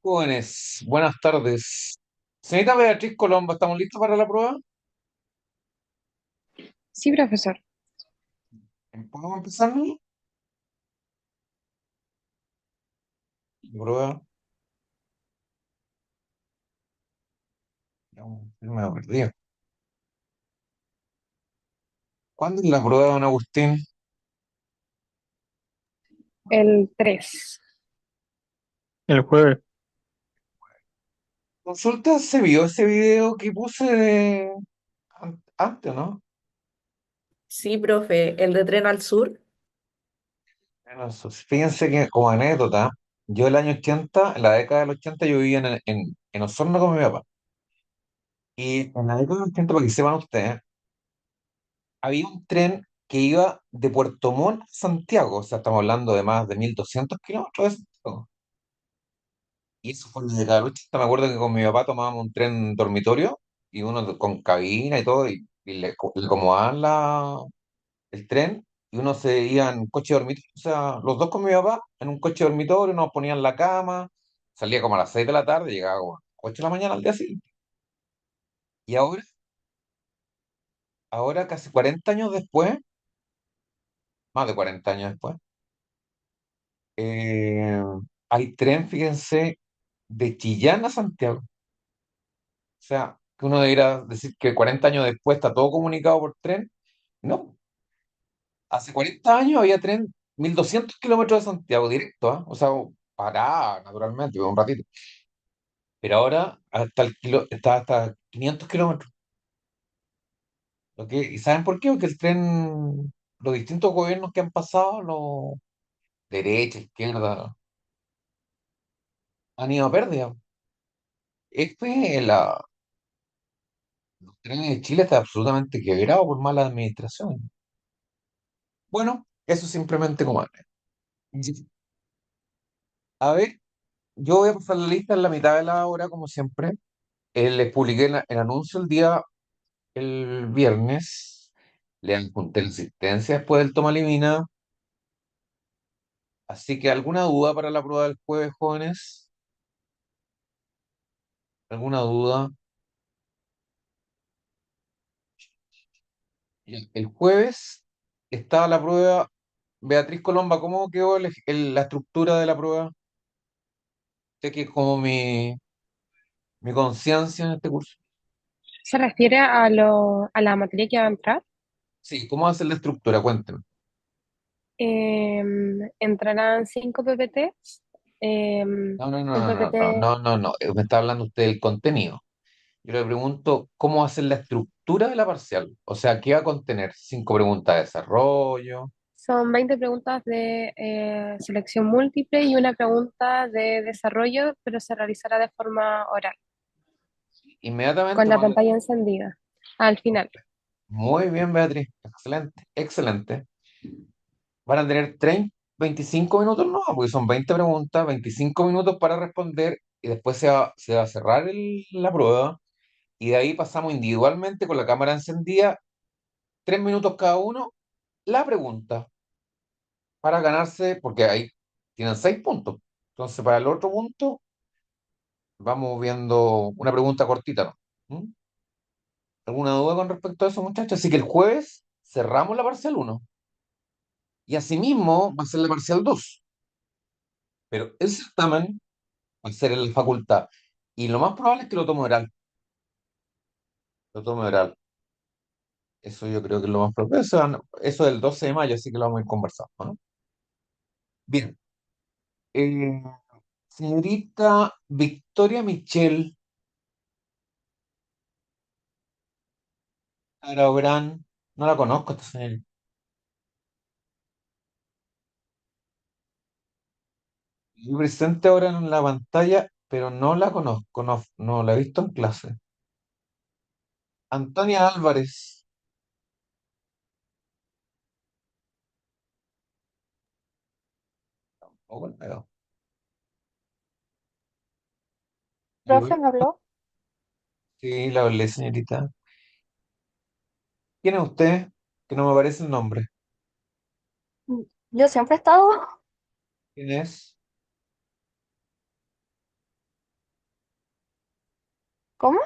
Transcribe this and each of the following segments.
Jóvenes, buenas tardes. Señorita Beatriz Colombo, ¿estamos listos para la prueba? Sí, profesor. ¿Podemos empezar? ¿No? La prueba, ya, me he perdido. ¿Cuándo es la prueba, don Agustín? El 3. El jueves. Consulta, ¿se vio ese video que puse antes, no? Sí, profe, el de Tren al Sur. Bueno, fíjense que como anécdota, yo el año 80, en la década del 80, yo vivía en Osorno con mi papá. Y en la década del 80, para que sepan ustedes, había un tren que iba de Puerto Montt a Santiago, o sea, estamos hablando de más de 1.200 kilómetros de Santiago. Y eso fue en la década del 80. Me acuerdo que con mi papá tomábamos un tren dormitorio y uno con cabina y todo, y le acomodaban el tren y uno se iba en coche dormitorio, o sea, los dos con mi papá en un coche dormitorio, nos ponían la cama, salía como a las 6 de la tarde, llegaba como a las 8 de la mañana al día siguiente. Y ahora casi 40 años después, más de 40 años después, eh, hay tren, fíjense, de Chillán a Santiago. O sea, que uno debería decir que 40 años después está todo comunicado por tren. No, hace 40 años había tren 1.200 kilómetros de Santiago directo, ¿ah? O sea, pará, naturalmente, un ratito. Pero ahora está hasta 500 kilómetros. ¿Y saben por qué? Porque el tren, los distintos gobiernos que han pasado, derecha, izquierda, han ido a pérdida. Los trenes de Chile está absolutamente quebrado por mala administración. Bueno, eso simplemente como... A ver, yo voy a pasar la lista en la mitad de la hora, como siempre. Les publiqué el anuncio el viernes. Le adjunté la asistencia después del toma limina. Así que, ¿alguna duda para la prueba del jueves, jóvenes? ¿Alguna duda? Bien, el jueves estaba la prueba. Beatriz Colomba, ¿cómo quedó la estructura de la prueba? Sé que es como mi conciencia en este curso. ¿Se refiere a la materia que va a entrar? Sí, ¿cómo va a ser la estructura? Cuénteme. Entrarán 5 PPTs. No, no, no, Un no, no, PPT no, no, no, no. Me está hablando usted del contenido. Yo le pregunto cómo va a ser la estructura de la parcial. O sea, ¿qué va a contener? 5 preguntas de desarrollo. son 20 preguntas de selección múltiple y una pregunta de desarrollo, pero se realizará de forma oral, con Inmediatamente la van. pantalla encendida al final. Muy bien, Beatriz. Excelente, excelente. Van a tener 25 minutos, no, porque son 20 preguntas, 25 minutos para responder y después se va a cerrar la prueba y de ahí pasamos individualmente con la cámara encendida, 3 minutos cada uno, la pregunta para ganarse, porque ahí tienen 6 puntos. Entonces, para el otro punto, vamos viendo una pregunta cortita, ¿no? ¿Mm? ¿Alguna duda con respecto a eso, muchachos? Así que el jueves cerramos la parcial uno y asimismo va a ser la parcial 2, pero el certamen va a ser en la facultad y lo más probable es que lo tome oral. Lo tome oral. Eso yo creo que es lo más probable. Eso es el 12 de mayo, así que lo vamos a ir conversando, ¿no? Bien. Eh, Señorita Victoria Michelle Araubrán, no la conozco esta señora. Estoy presente ahora en la pantalla, pero no la conozco, no la he visto en clase. Antonia Álvarez. Oh, bueno, Profe, ¿me habló? sí, la hablé, señorita. ¿Quién es usted? Que no me aparece el nombre. Yo siempre he estado. ¿Quién es? ¿Cómo?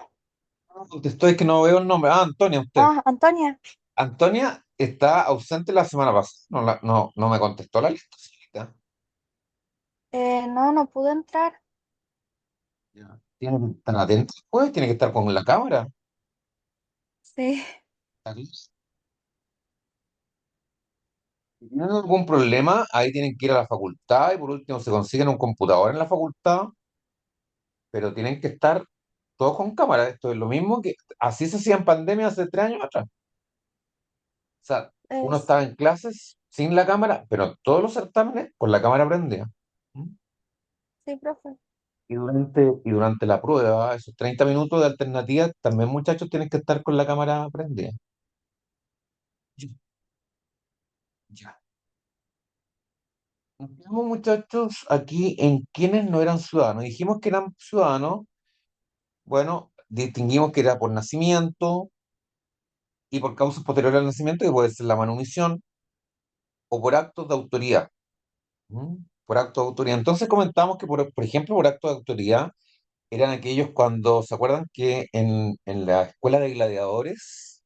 Contestó, es que no veo el nombre. Ah, Antonia, usted. Ah, Antonia. Antonia está ausente la semana pasada. No me contestó la lista, señorita. No, no pude entrar. Ya. Tiene que estar atenta, pues, tiene que estar con la cámara. Sí. Si tienen algún problema, ahí tienen que ir a la facultad y por último se consiguen un computador en la facultad, pero tienen que estar todos con cámara. Esto es lo mismo que así se hacía en pandemia hace 3 años atrás. O sea, uno Es, estaba en clases sin la cámara, pero todos los certámenes con la cámara prendida. ¿Mm? sí, profe. Y durante la prueba, esos 30 minutos de alternativa, también muchachos tienen que estar con la cámara prendida. Ya. Ya. Entramos, muchachos, aquí en quienes no eran ciudadanos. Dijimos que eran ciudadanos, bueno, distinguimos que era por nacimiento y por causas posteriores al nacimiento, que puede ser la manumisión, o por actos de autoridad. ¿Mm? Por actos de autoridad. Entonces comentamos que, por ejemplo, por actos de autoridad eran aquellos cuando, ¿se acuerdan que en la escuela de gladiadores,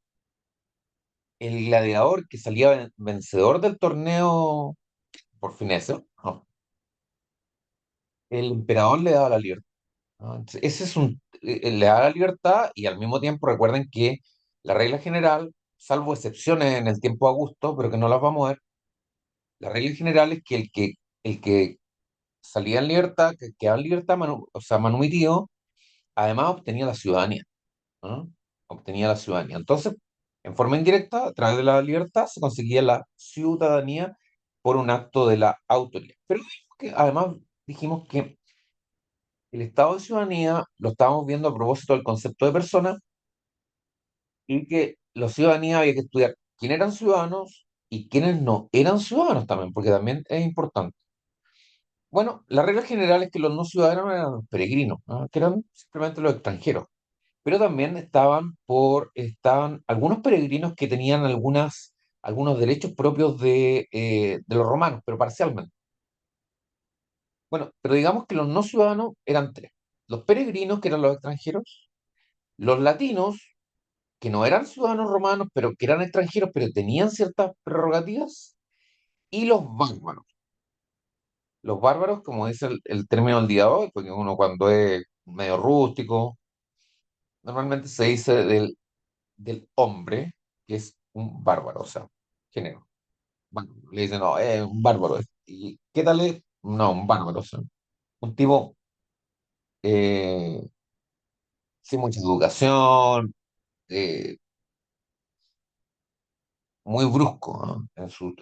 el gladiador que salía vencedor del torneo por fineza, ¿no? El emperador le daba la libertad. ¿No? Entonces, ese es le da la libertad y al mismo tiempo recuerden que la regla general, salvo excepciones en el tiempo de Augusto, pero que no las vamos a ver, la regla general es que el que salía en libertad, que quedaba en libertad, o sea, manumitido, además obtenía la ciudadanía. ¿No? Obtenía la ciudadanía. Entonces, en forma indirecta, a través de la libertad, se conseguía la ciudadanía por un acto de la autoridad. Pero además dijimos que el estado de ciudadanía lo estábamos viendo a propósito del concepto de persona y que la ciudadanía había que estudiar quiénes eran ciudadanos y quiénes no eran ciudadanos también, porque también es importante. Bueno, la regla general es que los no ciudadanos eran los peregrinos, ¿no? Que eran simplemente los extranjeros. Pero también estaban algunos peregrinos que tenían algunos derechos propios de los romanos, pero parcialmente. Bueno, pero digamos que los no ciudadanos eran tres. Los peregrinos, que eran los extranjeros, los latinos, que no eran ciudadanos romanos, pero que eran extranjeros, pero tenían ciertas prerrogativas, y los bárbaros. Los bárbaros, como dice el término del día de hoy, porque uno cuando es medio rústico, normalmente se dice del hombre, que es un bárbaro, o sea, género. Bueno, le dicen, no, es un bárbaro. ¿Y qué tal es? No, un bárbaro, o sea, un tipo eh, sin mucha educación, eh, muy brusco, ¿no?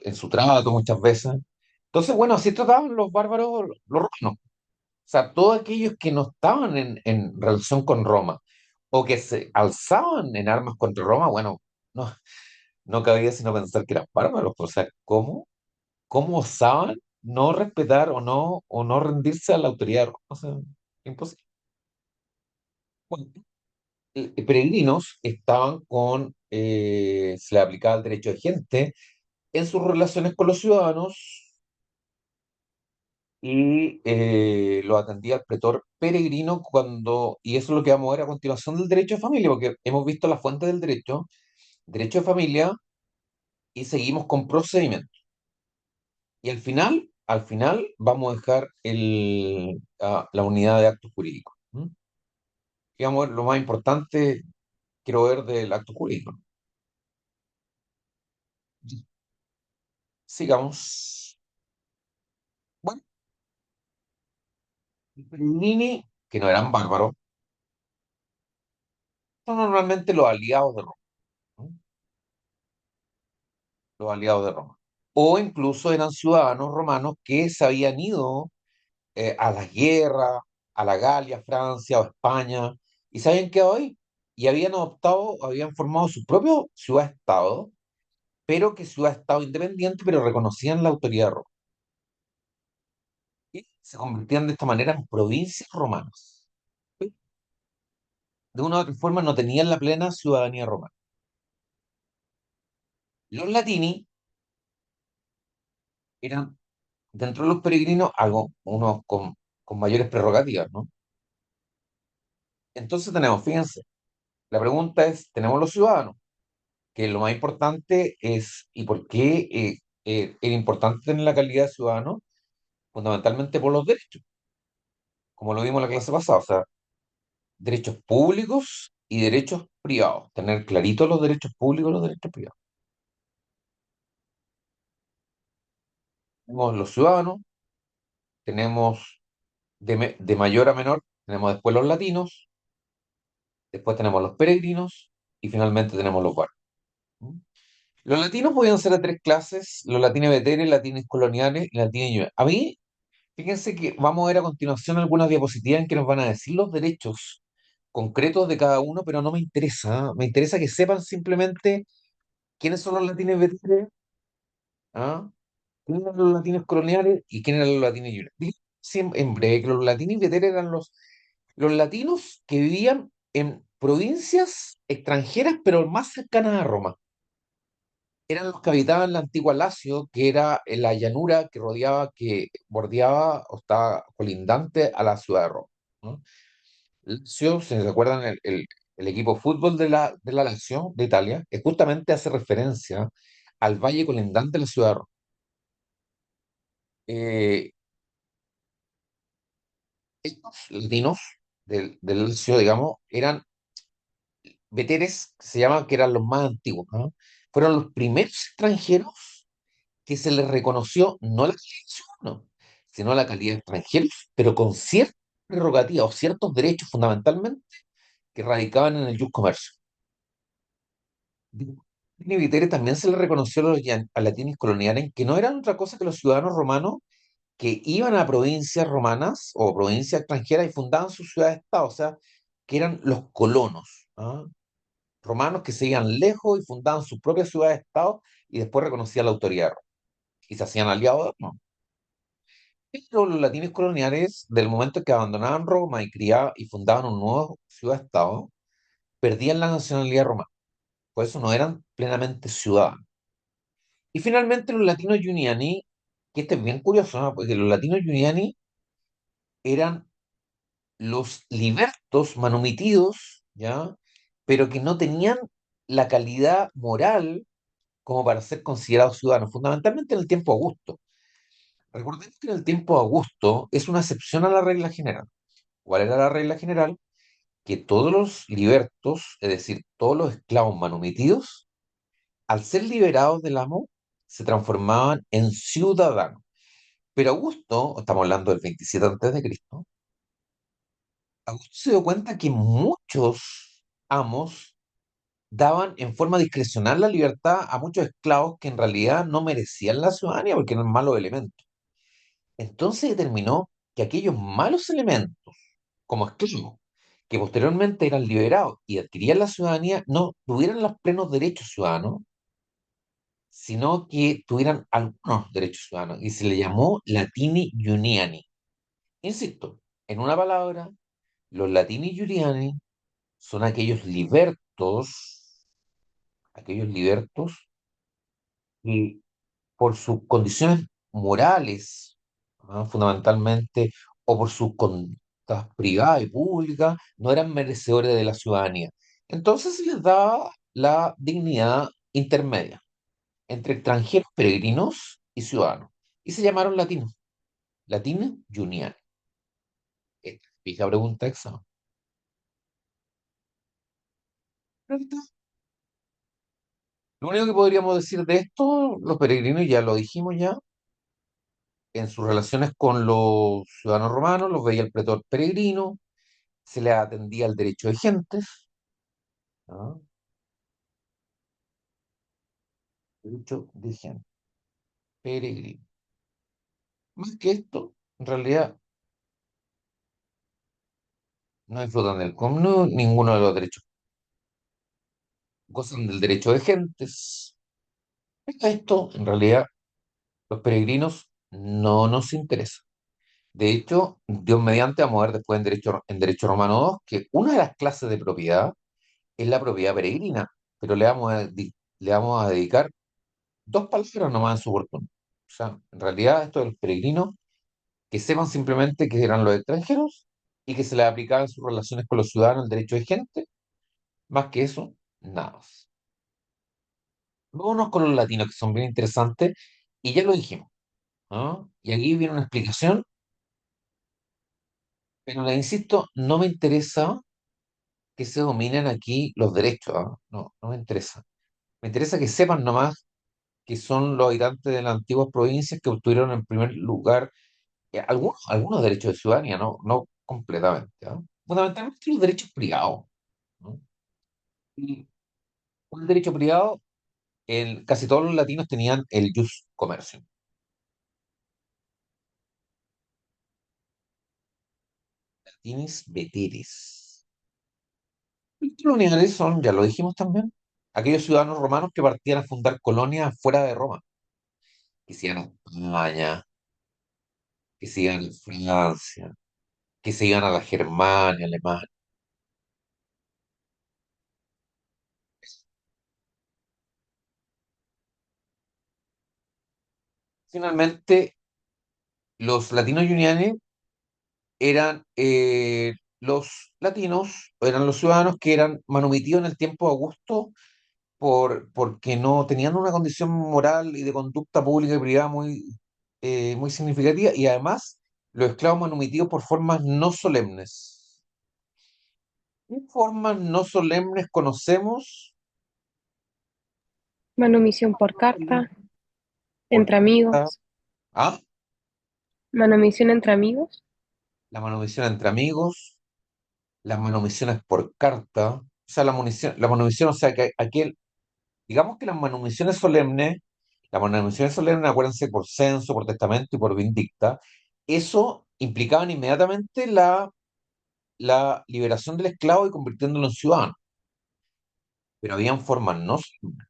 En su trato muchas veces. Entonces, bueno, así trataban los bárbaros los romanos. O sea, todos aquellos que no estaban en relación con Roma o que se alzaban en armas contra Roma, bueno, no, no cabía sino pensar que eran bárbaros. O sea, ¿cómo osaban no respetar o no rendirse a la autoridad? O sea, imposible. Bueno, peregrinos estaban se le aplicaba el derecho de gente en sus relaciones con los ciudadanos y lo atendía el pretor peregrino y eso es lo que vamos a ver a continuación del derecho de familia, porque hemos visto la fuente del derecho de familia, y seguimos con procedimientos. Y al final vamos a dejar la unidad de actos jurídicos. ¿M? Digamos, lo más importante quiero ver del acto jurídico. Sigamos. Bueno, los Peregrini, que no eran bárbaros, son normalmente los aliados de Roma. ¿No? Los aliados de Roma. O incluso eran ciudadanos romanos que se habían ido a las guerras, a la Galia, Francia o España, y se habían quedado ahí. Y habían formado su propio ciudad-estado, pero que ciudad-estado independiente, pero reconocían la autoridad de Roma. Y se convertían de esta manera en provincias romanas. De una u otra forma no tenían la plena ciudadanía romana. Los latini eran, dentro de los peregrinos, unos con mayores prerrogativas, ¿no? Entonces tenemos, fíjense, la pregunta es, tenemos los ciudadanos, que lo más importante es, ¿y por qué era importante tener la calidad de ciudadano? Fundamentalmente por los derechos, como lo vimos en la clase pasada, o sea, derechos públicos y derechos privados, tener claritos los derechos públicos y los derechos privados. Tenemos los ciudadanos, tenemos de mayor a menor, tenemos después los latinos, después tenemos los peregrinos y finalmente tenemos los barcos. ¿Mm? Los latinos podían ser de tres clases: los latinos veteres, latinos coloniales y latinos juniores. A mí, fíjense que vamos a ver a continuación algunas diapositivas en que nos van a decir los derechos concretos de cada uno, pero no me interesa. ¿Ah? Me interesa que sepan simplemente quiénes son los latinos veteres, ¿ah? ¿Quiénes eran los latinos coloniales y quiénes eran los latinos juniores? Digo en breve que los latinos veteres eran los latinos que vivían en provincias extranjeras, pero más cercanas a Roma. Eran los que habitaban la antigua Lacio, que era en la llanura que rodeaba, que bordeaba o estaba colindante a la ciudad de Roma, ¿no? Lazio, si se acuerdan, el equipo de fútbol de la Lazio de Italia, que justamente hace referencia al valle colindante de la ciudad de Roma. Eh, Estos latinos del Lazio, digamos, eran veteres, que se llaman, que eran los más antiguos, ¿no? Fueron los primeros extranjeros que se les reconoció no la calidad de ciudadano, sino la calidad de extranjeros, pero con ciertas prerrogativas o ciertos derechos fundamentalmente que radicaban en el jus comercio. Y Vitere también se le reconoció a latinos coloniales que no eran otra cosa que los ciudadanos romanos que iban a provincias romanas o provincias extranjeras y fundaban sus ciudades-estado, o sea, que eran los colonos, ¿ah? Romanos que se iban lejos y fundaban sus propias ciudades-estado y después reconocían la autoridad de Roma y se hacían aliados, ¿no? Pero los latinos coloniales, del momento en que abandonaban Roma y fundaban un nuevo ciudad-estado, perdían la nacionalidad romana. Por eso no eran plenamente ciudadanos. Y finalmente los latinos Giuliani, que este es bien curioso, ¿no? Porque los latinos Giuliani eran los libertos manumitidos, ¿ya? Pero que no tenían la calidad moral como para ser considerados ciudadanos, fundamentalmente en el tiempo de Augusto. Recordemos que en el tiempo de Augusto es una excepción a la regla general. ¿Cuál era la regla general? Que todos los libertos, es decir, todos los esclavos manumitidos, al ser liberados del amo, se transformaban en ciudadanos. Pero Augusto, estamos hablando del 27 antes de Cristo, Augusto se dio cuenta que muchos amos daban en forma discrecional la libertad a muchos esclavos que en realidad no merecían la ciudadanía porque eran malos elementos. Entonces determinó que aquellos malos elementos, como esclavos, que posteriormente eran liberados y adquirían la ciudadanía, no tuvieran los plenos derechos ciudadanos, sino que tuvieran algunos derechos ciudadanos, y se le llamó Latini Iuniani. Insisto, en una palabra, los Latini Iuniani son aquellos libertos que por sus condiciones morales, ¿ah? Fundamentalmente, o por sus conductas privadas y públicas, no eran merecedores de la ciudadanía. Entonces se les daba la dignidad intermedia entre extranjeros, peregrinos y ciudadanos. Y se llamaron latinos, latinos junior. Fija pregunta de examen. Pero ahí está. Lo único que podríamos decir de esto, los peregrinos, ya lo dijimos ya, en sus relaciones con los ciudadanos romanos, los veía el pretor peregrino, se le atendía el derecho de gentes, ¿ah? Derecho de gente, peregrino. Más que esto, en realidad, no disfrutan del común, ninguno de los derechos, gozan del derecho de gentes. Esto, en realidad, los peregrinos no nos interesa. De hecho, Dios mediante, vamos a ver después en Derecho Romano 2 que una de las clases de propiedad es la propiedad peregrina, pero le vamos a dedicar dos palabras nomás en su oportunidad. O sea, en realidad, esto de los peregrinos, que sepan simplemente que eran los extranjeros y que se les aplicaba en sus relaciones con los ciudadanos el derecho de gente. Más que eso, nada más. Vámonos con los latinos, que son bien interesantes, y ya lo dijimos, ¿no? Y aquí viene una explicación, pero le insisto, no me interesa que se dominen aquí los derechos, ¿ah? No, no me interesa. Me interesa que sepan nomás que son los habitantes de las antiguas provincias que obtuvieron en primer lugar algunos derechos de ciudadanía, no, no completamente, ¿ah? Fundamentalmente los derechos privados, ¿no? Y con el derecho privado, casi todos los latinos tenían el jus comercium. Latinis veteris. Los coloniales son, ya lo dijimos también, aquellos ciudadanos romanos que partían a fundar colonias fuera de Roma, que se iban a España, que se iban a Francia, que se iban a la Germania, Alemania. Finalmente, los latinos unianes eran los latinos, eran los ciudadanos que eran manumitidos en el tiempo de Augusto porque no tenían una condición moral y de conducta pública y privada muy significativa, y además los esclavos manumitidos por formas no solemnes. ¿Qué formas no solemnes conocemos? Manumisión por carta, Por entre carta. amigos. Ah, Manumisión entre amigos. la manumisión entre amigos, las manumisiones por carta, o sea, la manumisión, o sea, que aquel, digamos que las manumisiones solemnes, acuérdense, por censo, por testamento y por vindicta, eso implicaban inmediatamente la liberación del esclavo y convirtiéndolo en ciudadano. Pero habían formas no solemnes,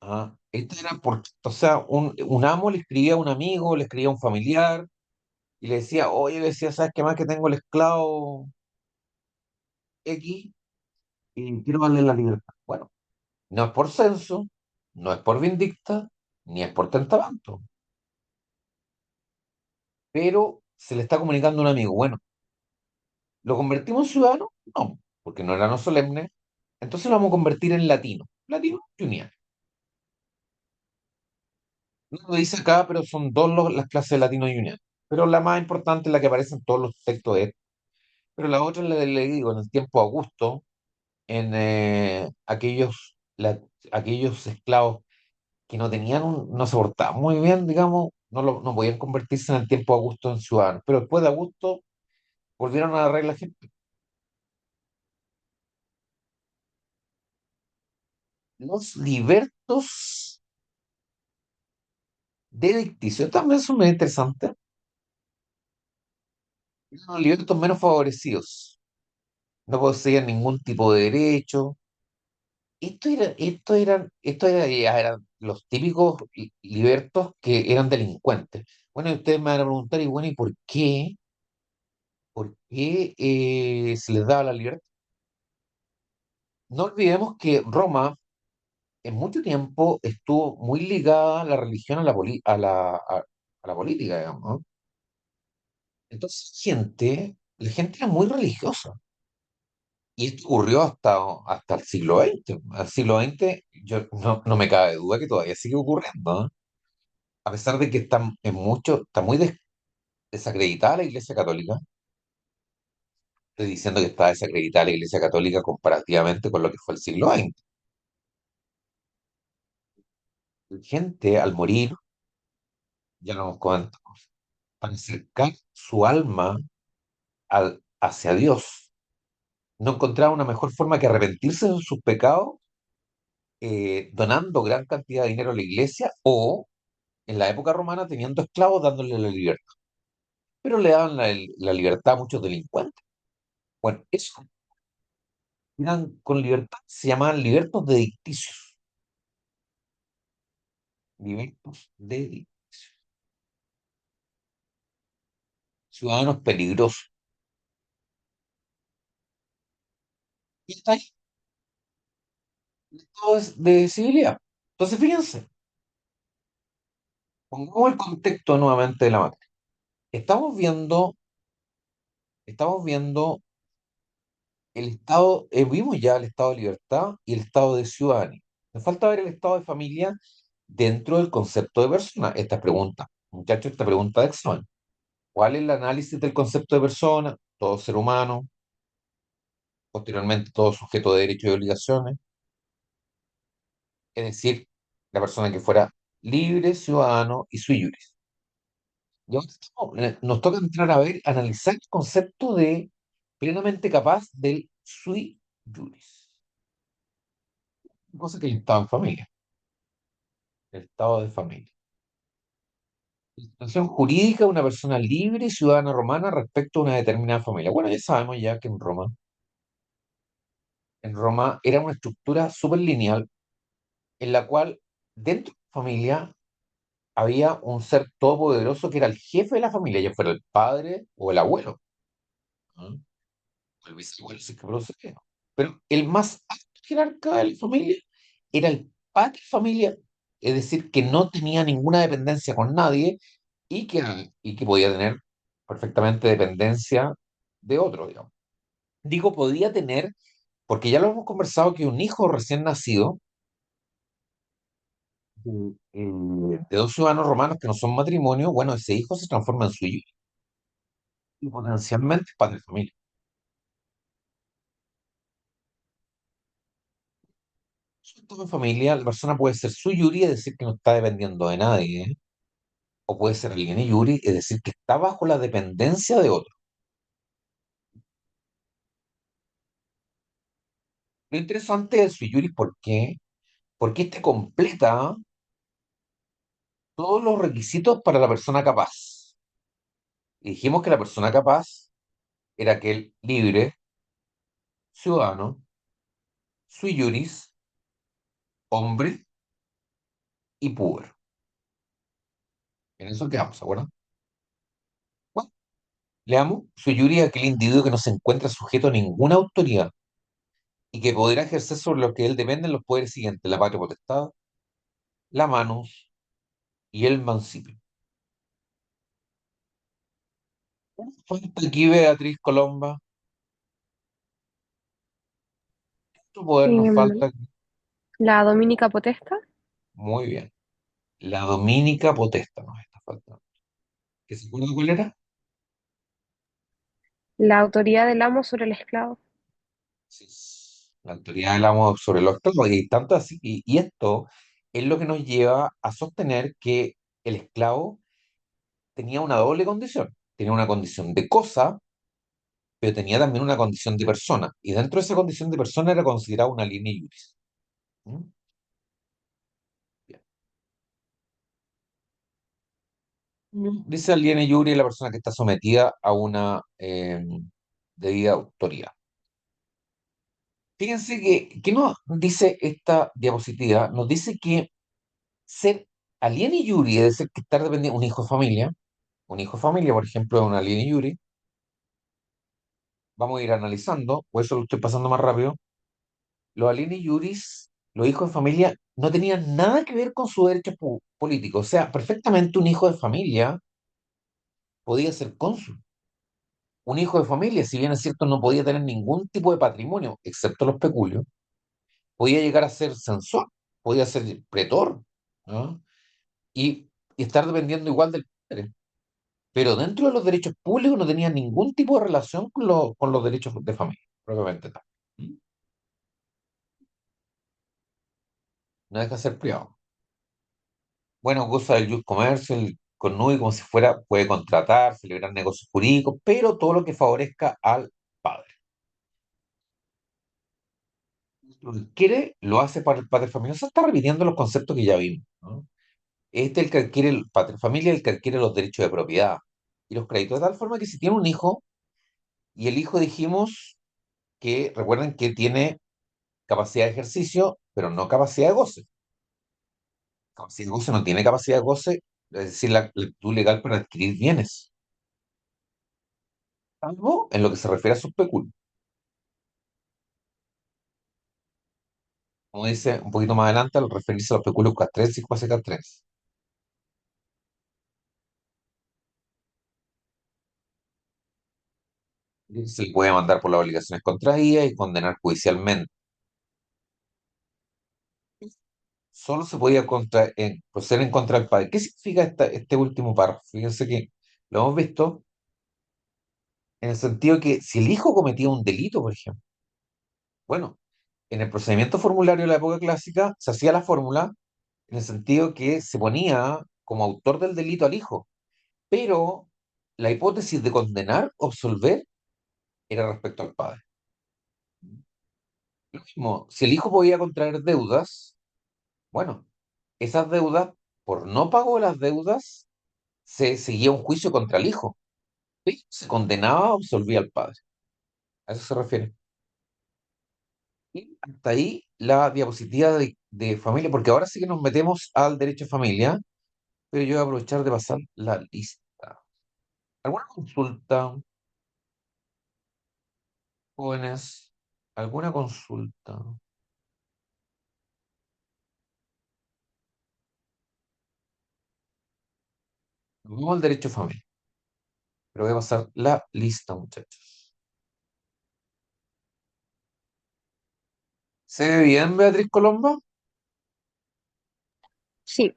¿ah? Esta era o sea, un amo le escribía a un amigo, le escribía a un familiar y le decía, oye, le decía, ¿sabes qué más que tengo el esclavo X y quiero darle la libertad? Bueno, no es por censo, no es por vindicta, ni es por testamento, pero se le está comunicando a un amigo. Bueno, ¿lo convertimos en ciudadano? No, porque no era no solemne. Entonces lo vamos a convertir en latino. Latino junior. No lo dice acá, pero son dos las clases de latino junior. Pero la más importante es la que aparece en todos los textos es. Pero la otra es la le digo, en el tiempo de Augusto, en aquellos esclavos que no tenían no se portaban muy bien, digamos, no podían convertirse en el tiempo de Augusto en ciudadanos. Pero después de Augusto volvieron a la regla gente. Los libertos de dicticio también son muy interesantes. Eran los libertos menos favorecidos. No poseían ningún tipo de derecho. Ya eran los típicos libertos que eran delincuentes. Bueno, y ustedes me van a preguntar, y bueno, ¿y por qué? ¿Por qué se les daba la libertad? No olvidemos que Roma en mucho tiempo estuvo muy ligada la religión a la política, digamos, ¿no? Entonces, la gente era muy religiosa. Y esto ocurrió hasta el siglo XX. Al siglo XX, no me cabe duda que todavía sigue ocurriendo, ¿no? A pesar de que está muy desacreditada la Iglesia Católica. Estoy diciendo que está desacreditada la Iglesia Católica comparativamente con lo que fue el siglo XX. La gente, al morir, ya lo hemos comentado, para acercar su alma hacia Dios, no encontraba una mejor forma que arrepentirse de sus pecados, donando gran cantidad de dinero a la iglesia o, en la época romana, teniendo esclavos, dándole la libertad. Pero le daban la libertad a muchos delincuentes. Bueno, eso eran con libertad, se llamaban libertos de dicticios. Libertos de dicticios. Ciudadanos peligrosos. Y está ahí, todo es de civilidad. Entonces, fíjense, pongamos el contexto nuevamente de la materia. Estamos viendo Estamos viendo el estado, vimos ya el estado de libertad y el estado de ciudadanía. Nos falta ver el estado de familia dentro del concepto de persona. Esta pregunta, muchachos, esta pregunta de examen. ¿Cuál es el análisis del concepto de persona? Todo ser humano, posteriormente todo sujeto de derechos y obligaciones, es decir, la persona que fuera libre, ciudadano y sui juris. Y ahora nos toca entrar a ver, analizar el concepto de plenamente capaz del sui juris, cosa que el estado en familia, el estado de familia. La situación jurídica de una persona libre y ciudadana romana respecto a una determinada familia. Bueno, ya sabemos ya que en Roma era una estructura súper lineal en la cual dentro de la familia había un ser todopoderoso que era el jefe de la familia, ya fuera el padre o el abuelo, ¿no? O el bisabuelo, si es que procede. Pero el más alto jerarca de la familia era el padre de familia, es decir, que no tenía ninguna dependencia con nadie y que podía tener perfectamente dependencia de otro, digamos. Digo, podía tener, porque ya lo hemos conversado, que un hijo recién nacido de dos ciudadanos romanos que no son matrimonio, bueno, ese hijo se transforma en suyo y potencialmente padre de familia. Todo en familia, la persona puede ser su yuri, es decir, que no está dependiendo de nadie, ¿eh? O puede ser alguien y yuri, es decir, que está bajo la dependencia de otro. Lo interesante es su yuri, ¿por qué? Porque este completa todos los requisitos para la persona capaz. Y dijimos que la persona capaz era aquel libre, ciudadano, sui juris, hombre y puber. En eso quedamos, ¿se acuerdan? Bueno, leamos, sui juris es aquel individuo que no se encuentra sujeto a ninguna autoridad y que podrá ejercer sobre lo que él depende los poderes siguientes: la patria potestad, la manus y el mancipio. Falta aquí Beatriz Colomba. ¿Qué poder nos Em, falta? la Dominica Potesta, Muy bien. La dominica potesta nos está faltando. ¿Qué se acuerda cuál era? la autoridad del amo sobre el esclavo. Sí. La autoridad del amo sobre los esclavos. Y tanto así, y esto es lo que nos lleva a sostener que el esclavo tenía una doble condición. Tenía una condición de cosa, pero tenía también una condición de persona. Y dentro de esa condición de persona era considerado una línea iuris. ¿Mm? Bien. Dice aliene iure la persona que está sometida a una debida autoridad. Fíjense que, ¿qué nos dice esta diapositiva? Nos dice que ser aliene iure, es decir, que estar dependiendo, un hijo de familia, por ejemplo, es una aliene iure. Vamos a ir analizando, por eso lo estoy pasando más rápido. Los alieni iuris, los hijos de familia, no tenían nada que ver con su derecho político. O sea, perfectamente un hijo de familia podía ser cónsul. Un hijo de familia, si bien es cierto, no podía tener ningún tipo de patrimonio, excepto los peculios, podía llegar a ser censor, podía ser pretor, ¿no? Y estar dependiendo igual del padre. Pero dentro de los derechos públicos no tenía ningún tipo de relación con los derechos de familia, propiamente tal. ¿Mm? No deja de ser privado. Bueno, goza del just commerce, el connubi como si fuera, puede contratar, celebrar negocios jurídicos, pero todo lo que favorezca al padre. Lo que quiere, lo hace para el padre familiar. Se está repitiendo los conceptos que ya vimos, ¿no? Este es el que adquiere el padre familia, el que adquiere los derechos de propiedad y los créditos, de tal forma que si tiene un hijo, y el hijo dijimos que, recuerden que tiene capacidad de ejercicio, pero no capacidad de goce. Capacidad de goce no tiene capacidad de goce, es decir, la actitud legal para adquirir bienes, salvo en lo que se refiere a sus peculios. Como dice un poquito más adelante, al referirse a los peculios castrenses y cuasi castrenses. se le puede mandar por las obligaciones contraídas y condenar judicialmente. Solo se podía proceder en contra del padre. ¿Qué significa este último párrafo? Fíjense que lo hemos visto en el sentido que si el hijo cometía un delito, por ejemplo, bueno, en el procedimiento formulario de la época clásica se hacía la fórmula en el sentido que se ponía como autor del delito al hijo, pero la hipótesis de condenar o absolver era respecto al padre. Lo mismo, si el hijo podía contraer deudas, bueno, esas deudas, por no pago de las deudas, se seguía un juicio contra el hijo. ¿Sí? Se condenaba o absolvía al padre. A eso se refiere. Y hasta ahí la diapositiva de familia, porque ahora sí que nos metemos al derecho de familia, pero yo voy a aprovechar de pasar la lista. ¿Alguna consulta, jóvenes? ¿Alguna consulta? Nos vamos al derecho de familia, pero voy a pasar la lista, muchachos. ¿Se ve bien, Beatriz Colombo? Sí.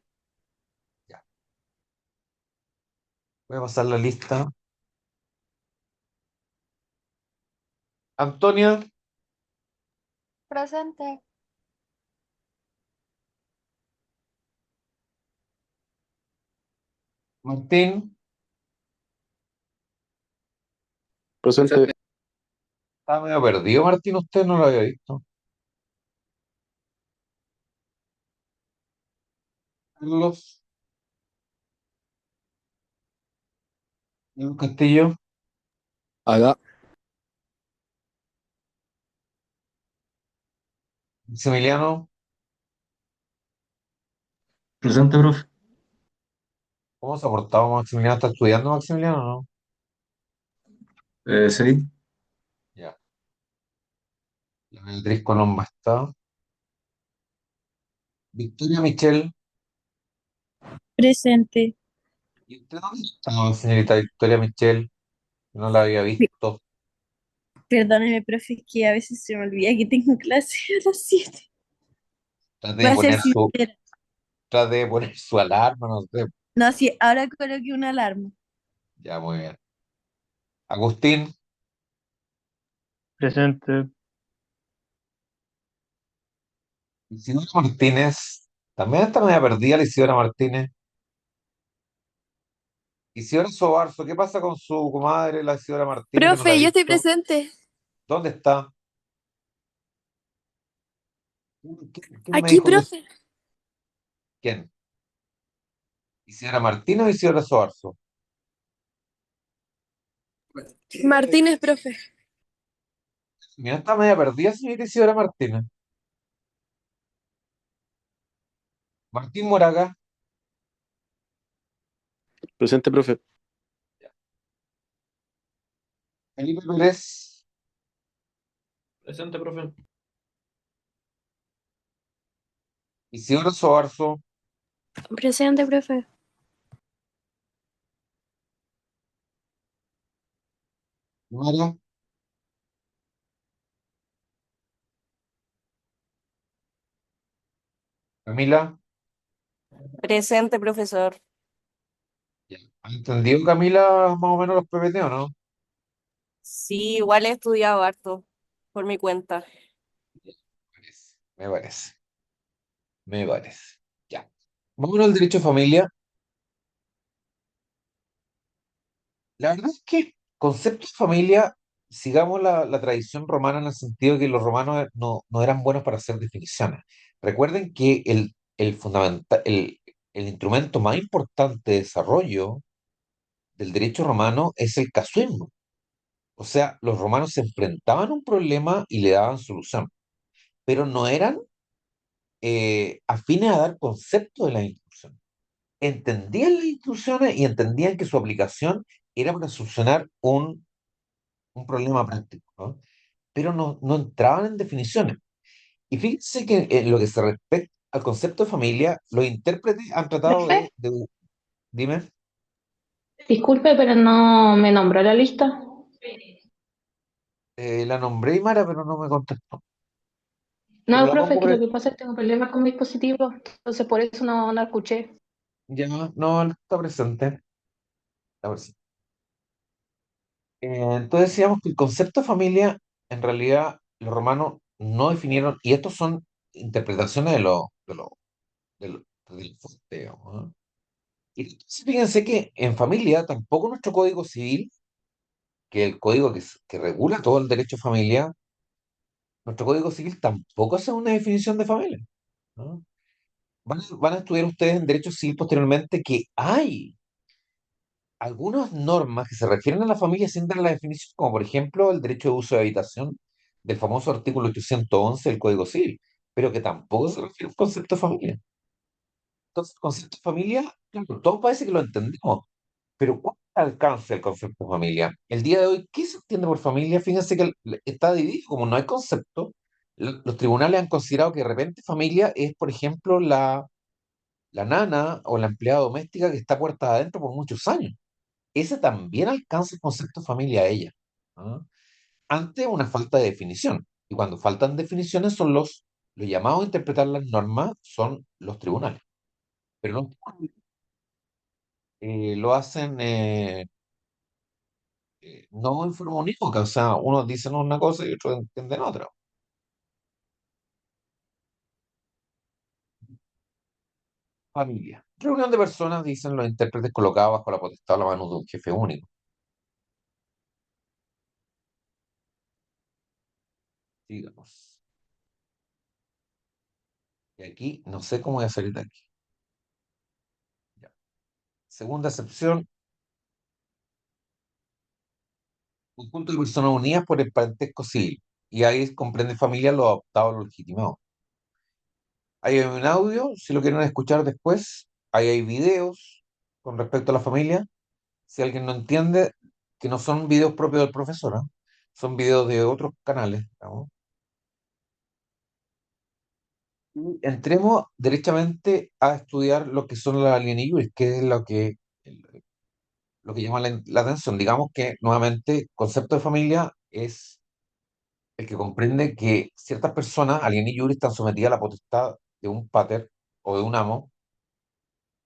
Ya. Voy a pasar la lista. Antonia, Presente. Martín, Presente. está medio perdido, Martín, usted no lo había visto. Carlos, Carlos Castillo, Acá. Maximiliano, Presente, profe. ¿cómo se ha portado Maximiliano? ¿Está estudiando Maximiliano o no? Sí. Ya. La Beatriz Colomba está. Victoria Michel. Presente. ¿Y usted dónde está, señorita Victoria Michel? No la había visto. Perdóneme, profe, es que a veces se me olvida que tengo clase a las 7. Trate Voy de a ser poner su, sincera. trate de poner su alarma, no sé. No, sí, ahora coloqué una alarma. Ya, muy bien. Agustín, Presente. Isidora Martínez. También está media perdida la Isidora Martínez. Isidora Sobarzo, ¿qué pasa con su comadre, la Isidora Martínez, que no la he Profe, yo estoy visto? presente. ¿Dónde está? ¿Quién me Aquí, dijo que... profe. ¿Quién? ¿Isidora Martínez o Isidora Sobarzo? Martínez, profe. Mira, está media perdida, señorita Isidora Martínez. Martín Moraga. Presente, profe. Felipe Pérez. Presente, profe. Isidora Sobarzo. Presente, profe. Mara. Camila. Presente, profesor. Ya. ¿Ha entendido, Camila, más o menos los PPT o no? Sí, igual he estudiado harto por mi cuenta. Me parece. Me parece. Ya. Vámonos al derecho de familia. La verdad es que concepto de familia, sigamos la tradición romana en el sentido de que los romanos no eran buenos para hacer definiciones. Recuerden que el instrumento más importante de desarrollo del derecho romano es el casuismo. O sea, los romanos se enfrentaban a un problema y le daban solución, pero no eran afines a dar concepto de las instrucciones. Entendían las instrucciones y entendían que su aplicación era para solucionar un problema práctico, ¿no? Pero no entraban en definiciones. Y fíjense que en lo que se respecta al concepto de familia, los intérpretes han tratado Profe, dime, disculpe, pero no me nombró la lista. La nombré Aymara, pero no me contestó. Pero No, la profe, pongo que por lo que pasa es que tengo problemas con mi dispositivo, entonces por eso no la escuché. ya, no, él está presente. Está presente. Entonces decíamos que el concepto de familia, en realidad, los romanos no definieron, y estos son interpretaciones del fuerte, digamos, ¿no? Y entonces fíjense que en familia tampoco nuestro código civil, que es el código que regula todo el derecho a familia, nuestro código civil tampoco hace una definición de familia, ¿no? Van a estudiar ustedes en derecho civil posteriormente que hay algunas normas que se refieren a la familia sin dar la definición, como por ejemplo el derecho de uso de habitación del famoso artículo 811 del Código Civil, pero que tampoco se refiere al concepto de familia. Entonces, el concepto de familia, claro, todo parece que lo entendemos, pero ¿cuál es el alcance del concepto de familia? El día de hoy, ¿qué se entiende por familia? Fíjense que está dividido, como no hay concepto, los tribunales han considerado que de repente familia es, por ejemplo, la nana o la empleada doméstica que está puerta adentro por muchos años. Ese también alcanza el concepto de familia a ella, ¿ah? Ante una falta de definición. Y cuando faltan definiciones son los llamados a interpretar las normas son los tribunales. Pero no lo hacen no en forma unívoca, o sea, unos dicen una cosa y otros entienden otra. Familia. Reunión de personas, dicen los intérpretes, colocadas bajo la potestad o la mano de un jefe único. Digamos. Y aquí no sé cómo voy a salir de aquí. Ya. Segunda excepción, conjunto de personas unidas por el parentesco civil. Y ahí comprende familia los adoptados, los legitimados. Ahí hay un audio, si lo quieren escuchar después. Ahí hay videos con respecto a la familia. Si alguien no entiende, que no son videos propios del profesor, ¿ah? Son videos de otros canales, digamos. Y entremos derechamente a estudiar lo que son las alieni juris, que es lo que llama la atención. Digamos que, nuevamente, concepto de familia es el que comprende que ciertas personas, alieni juris, están sometidas a la potestad de un pater o de un amo,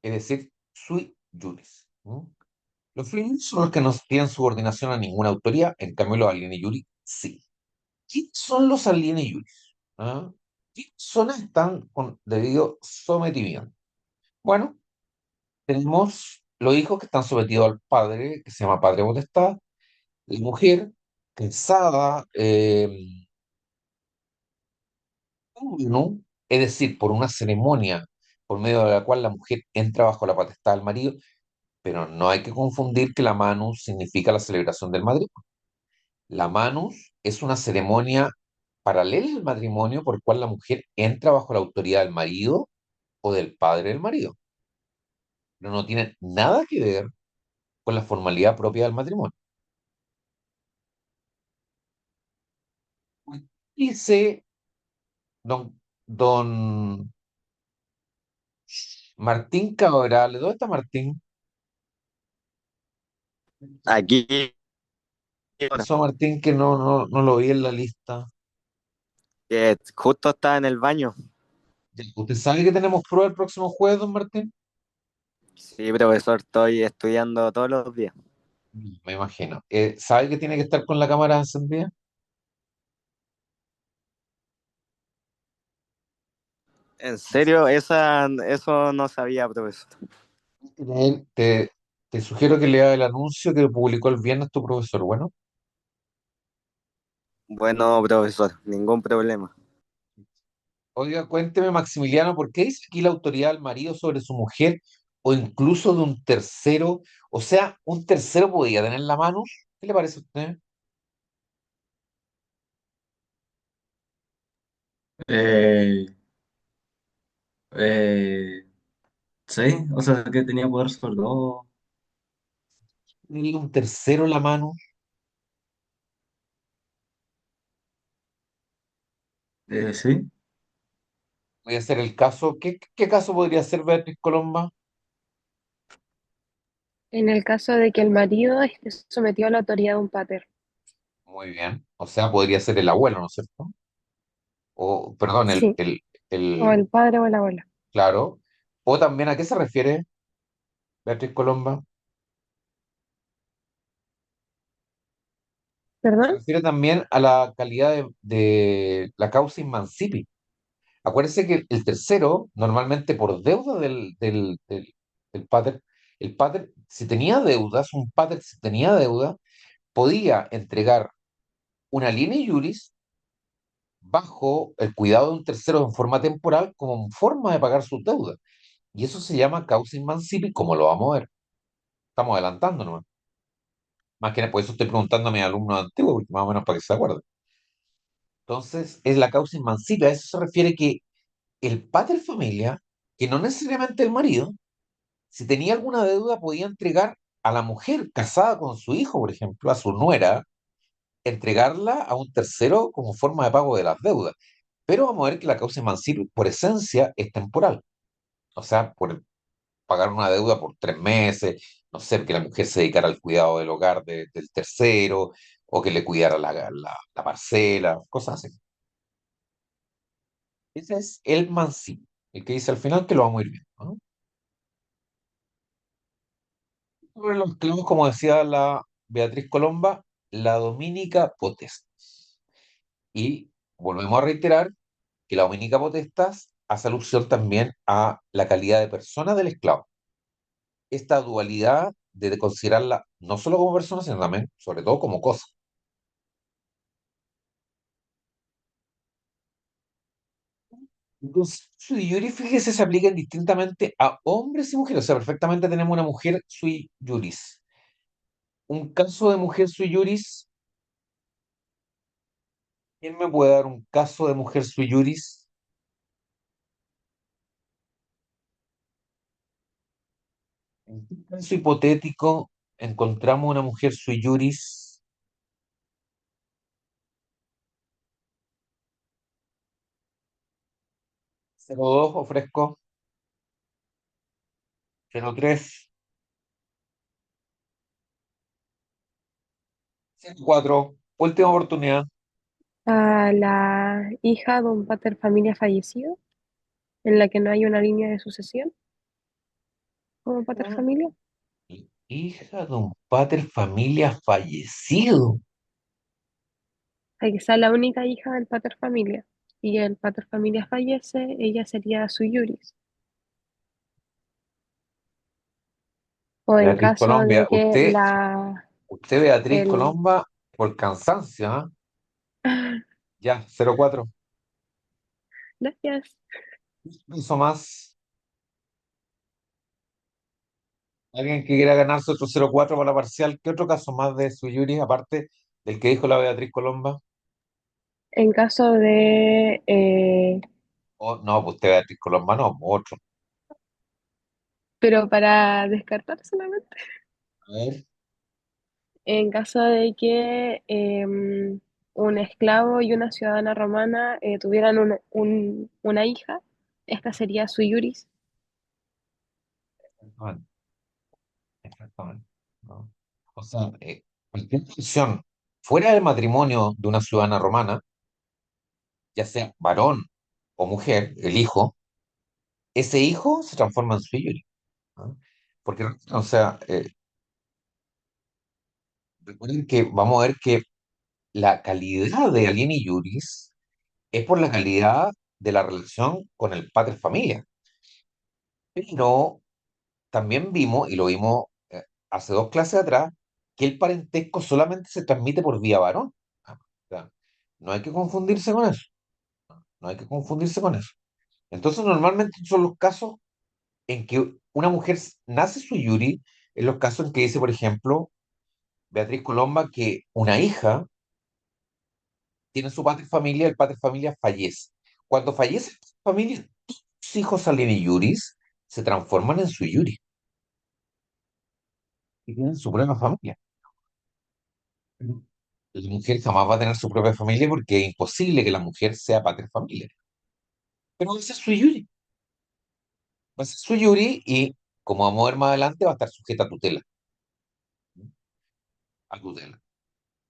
es decir, sui juris. ¿No? Los fines son los que no tienen subordinación a ninguna autoría, en cambio los alieni juris sí. ¿Quiénes son los alieni juris? ¿Ah? ¿Qué personas están con debido sometimiento? Bueno, tenemos los hijos que están sometidos al padre, que se llama padre potestad, la mujer casada, ¿no? Es decir, por una ceremonia por medio de la cual la mujer entra bajo la potestad del marido, pero no hay que confundir que la manus significa la celebración del matrimonio. La manus es una ceremonia paralela al matrimonio por cual la mujer entra bajo la autoridad del marido o del padre del marido, pero no tiene nada que ver con la formalidad propia del matrimonio. Dice don Martín Cabral, ¿dónde está Martín? Aquí, Pasó Martín que no lo vi en la lista. que justo está en el baño. Ya, ¿usted sabe que tenemos prueba el próximo jueves, don Martín? Sí, profesor, estoy estudiando todos los días. Me imagino. ¿Sabe que tiene que estar con la cámara encendida? ¿En serio? Eso no sabía, profesor. Te, te sugiero que lea el anuncio que publicó el viernes tu profesor. Bueno, Bueno, profesor, ningún problema. oiga, cuénteme, Maximiliano, ¿por qué dice aquí la autoridad del marido sobre su mujer o incluso de un tercero? O sea, ¿un tercero podía tener la mano? ¿Qué le parece a usted? Eh, eh, sí, o sea, que tenía poder sobre todo. ¿Tener un tercero la mano? Sí. Voy a hacer el caso. ¿Qué caso podría ser Beatriz Colomba? En el caso de que el marido esté sometido a la autoridad de un pater. Muy bien. O sea, podría ser el abuelo, ¿no es cierto? O, perdón, Sí, o el padre o el abuelo. claro. O también, ¿a qué se refiere Beatriz Colomba? Se ¿Perdón? refiere también a la calidad de la causa in mancipi. Acuérdese que el tercero, normalmente por deuda del pater, el pater, si tenía deudas, un pater, si tenía deuda, podía entregar una linea iuris bajo el cuidado de un tercero en forma temporal como forma de pagar sus deudas. Y eso se llama causa in mancipi, como lo vamos a ver. Estamos adelantando nomás. Más que nada, por eso estoy preguntando a mis alumnos antiguos, porque más o menos para que se acuerden. Entonces, es la causa in mancipi. A eso se refiere que el pater familia, que no necesariamente el marido, si tenía alguna deuda, podía entregar a la mujer casada con su hijo, por ejemplo, a su nuera, entregarla a un tercero como forma de pago de las deudas. Pero vamos a ver que la causa emancipe, por esencia, es temporal. O sea, por pagar una deuda por 3 meses, no sé, que la mujer se dedicara al cuidado del hogar del tercero, o que le cuidara la parcela, cosas así. Ese es el mancipo, el que dice al final que lo vamos a ir viendo, ¿no? Sobre los clavos, como decía la Beatriz Colomba, la dominica potestas. Y volvemos a reiterar que la dominica potestas hace alusión también a la calidad de persona del esclavo. Esta dualidad de considerarla no solo como persona, sino también, sobre todo, como cosa. Entonces, sui juris, fíjese, se aplica indistintamente a hombres y mujeres. O sea, perfectamente tenemos una mujer sui juris. Un caso de mujer sui juris, ¿quién me puede dar un caso de mujer sui juris? ¿En qué caso hipotético encontramos una mujer sui juris? 02 ofrezco, 03, 04, última oportunidad. A la hija de un pater familia fallecido, en la que no hay una línea de sucesión como pater familia. Hija de un pater familia fallecido. Hay que ser la única hija del pater familia. Y el pater familia fallece, ella sería sui juris. O en Beatriz caso Colombia, de que usted Beatriz el, Colomba, por cansancio, ¿ah? Ya, 04. gracias. Hizo más. Alguien que quiera ganarse otro 04 para la parcial. ¿Qué otro caso más de sui juris, aparte del que dijo la Beatriz Colomba? En caso de, Oh, no, pues usted Beatriz Colomba no, otro. pero para descartar solamente, A ver. en caso de que un esclavo y una ciudadana romana tuvieran una hija, esta sería sui juris. Exactamente, exactamente, ¿no? O sea, cualquier decisión fuera del matrimonio de una ciudadana romana, ya sea varón o mujer, el hijo, ese hijo se transforma en sui juris, ¿no? Porque, o sea, recuerden que vamos a ver que la calidad de alieni juris es por la calidad de la relación con el padre familia. Pero también vimos, y lo vimos hace 2 clases atrás, que el parentesco solamente se transmite por vía varón. O sea, no hay que confundirse con eso. No hay que confundirse con eso. Entonces, normalmente son los casos en que una mujer nace sui juris, en los casos en que dice, por ejemplo, Beatriz Colomba, que una hija tiene su padre familia, el padre familia fallece. Cuando fallece la familia, sus hijos alieni juris se transforman en sui juris y tienen su propia familia. La mujer jamás va a tener su propia familia porque es imposible que la mujer sea pater familia. Pero va a ser sui juris. Va a ser sui juris y, como vamos a ver más adelante, va a estar sujeta a tutela. A tutela.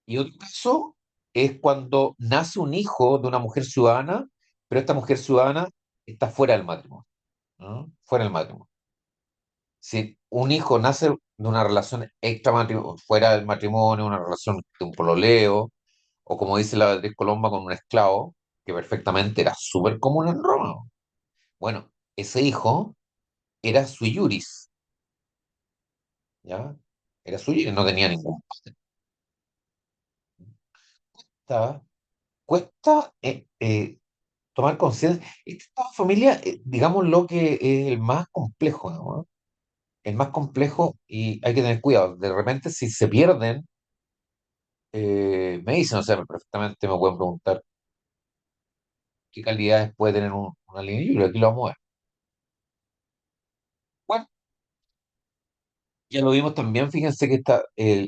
Y otro caso es cuando nace un hijo de una mujer ciudadana, pero esta mujer ciudadana está fuera del matrimonio, ¿no? Fuera del matrimonio. Si un hijo nace de una relación extramatrimonio, fuera del matrimonio, una relación de un pololeo, o como dice la Beatriz Colomba, con un esclavo, que perfectamente era súper común en Roma. Bueno, ese hijo era sui juris, ¿ya? Era suyo y no tenía ningún padre. Cuesta tomar conciencia. Este estado de familia, digamos lo que es el más complejo, ¿no? El más complejo y hay que tener cuidado. De repente, si se pierden, me dicen, o sea, perfectamente me pueden preguntar qué calidades puede tener una línea libre. Aquí lo vamos a ver. Bueno, ya lo vimos también. Fíjense que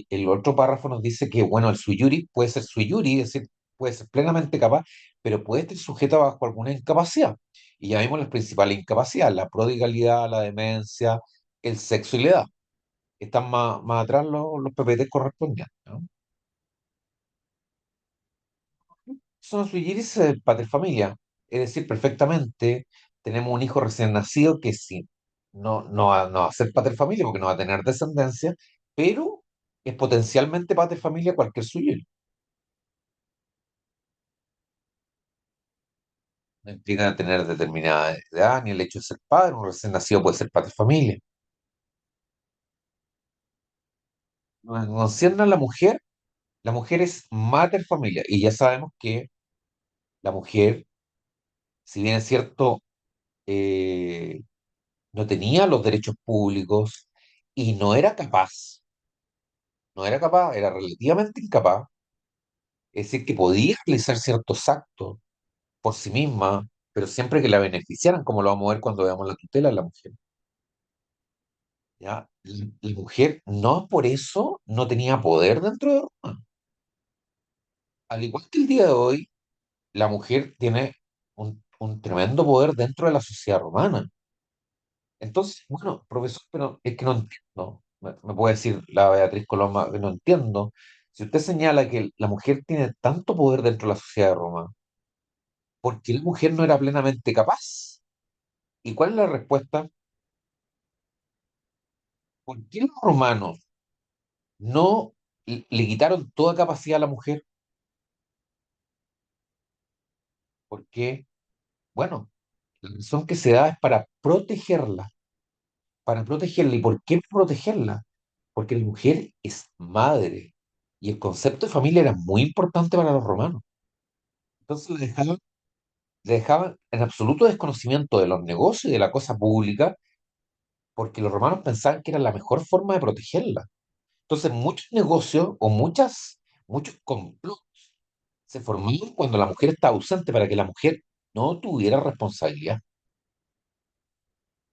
el otro párrafo nos dice que, bueno, el sui juris puede ser sui juris, es decir, puede ser plenamente capaz, pero puede estar sujeto bajo alguna incapacidad. Y ya vimos las principales incapacidades: la prodigalidad, la demencia, el sexo y la edad. Están más atrás los PPT correspondientes, ¿no? Son sui generis paterfamilia, es decir, perfectamente tenemos un hijo recién nacido que sí, no va a ser paterfamilia porque no va a tener descendencia, pero es potencialmente paterfamilia cualquier sui generis. No implica tener determinada edad ni el hecho de ser padre, un recién nacido puede ser paterfamilia. Nos concierne a la mujer es materfamilia y ya sabemos que la mujer, si bien es cierto, eh, no tenía los derechos públicos y no era capaz, era relativamente incapaz, es decir, que podía realizar ciertos actos por sí misma, pero siempre que la beneficiaran, como lo vamos a ver cuando veamos la tutela de la mujer. ¿Ya? La mujer no por eso no tenía poder dentro de Roma. Al igual que el día de hoy, la mujer tiene un tremendo poder dentro de la sociedad romana. Entonces, bueno, profesor, pero es que no entiendo. Me puede decir la Beatriz Coloma que no entiendo. Si usted señala que la mujer tiene tanto poder dentro de la sociedad de Roma, ¿por qué la mujer no era plenamente capaz? ¿Y cuál es la respuesta? ¿Por qué los romanos no le quitaron toda capacidad a la mujer? Porque, bueno, la razón que se da es para protegerla, para protegerla. ¿Y por qué protegerla? Porque la mujer es madre y el concepto de familia era muy importante para los romanos. Entonces le dejaban en absoluto desconocimiento de los negocios y de la cosa pública porque los romanos pensaban que era la mejor forma de protegerla. Entonces muchos negocios o muchos complots se formaban cuando la mujer estaba ausente para que la mujer no tuviera responsabilidad.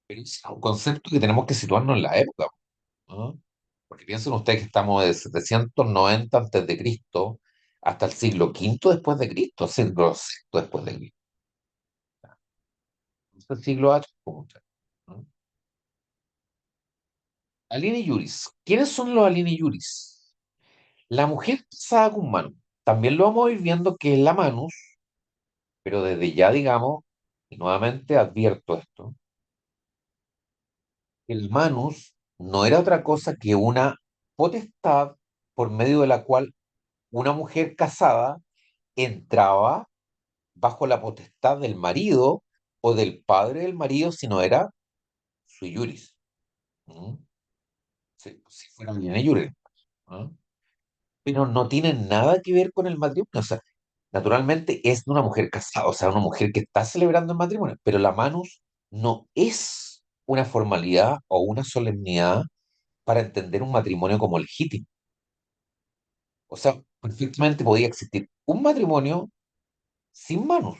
Pero es un concepto que tenemos que situarnos en la época, ¿no? Porque piensen ustedes que estamos de 790 antes de Cristo hasta el siglo quinto después de Cristo, siglo sexto después de Cristo. Este siglo H, como tal, ¿no? Aline Iuris. ¿Quiénes son los Aline Iuris? La mujer casada con Manus. También lo vamos a ir viendo que es la Manus, pero desde ya digamos, y nuevamente advierto esto, que el Manus no era otra cosa que una potestad por medio de la cual una mujer casada entraba bajo la potestad del marido o del padre del marido si no era sui juris. ¿Mm? Si fuera bien iuris, ¿no? Pero no tiene nada que ver con el matrimonio. O sea, naturalmente es de una mujer casada, o sea, una mujer que está celebrando el matrimonio, pero la manus no es una formalidad o una solemnidad para entender un matrimonio como legítimo. O sea, perfectamente podía existir un matrimonio sin manus.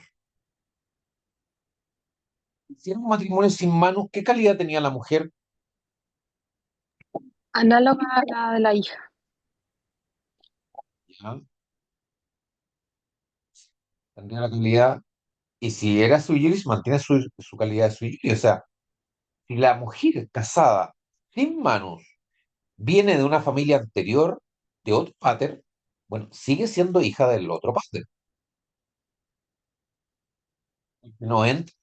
Si era un matrimonio sin manus, ¿qué calidad tenía la mujer? Análoga a la de la hija. ¿Ya? Tendría la calidad, y si era sui juris, mantiene su calidad de sui juris. O sea, si la mujer casada sin manus viene de una familia anterior, de otro pater, Bueno, sigue siendo hija del otro padre. No entra,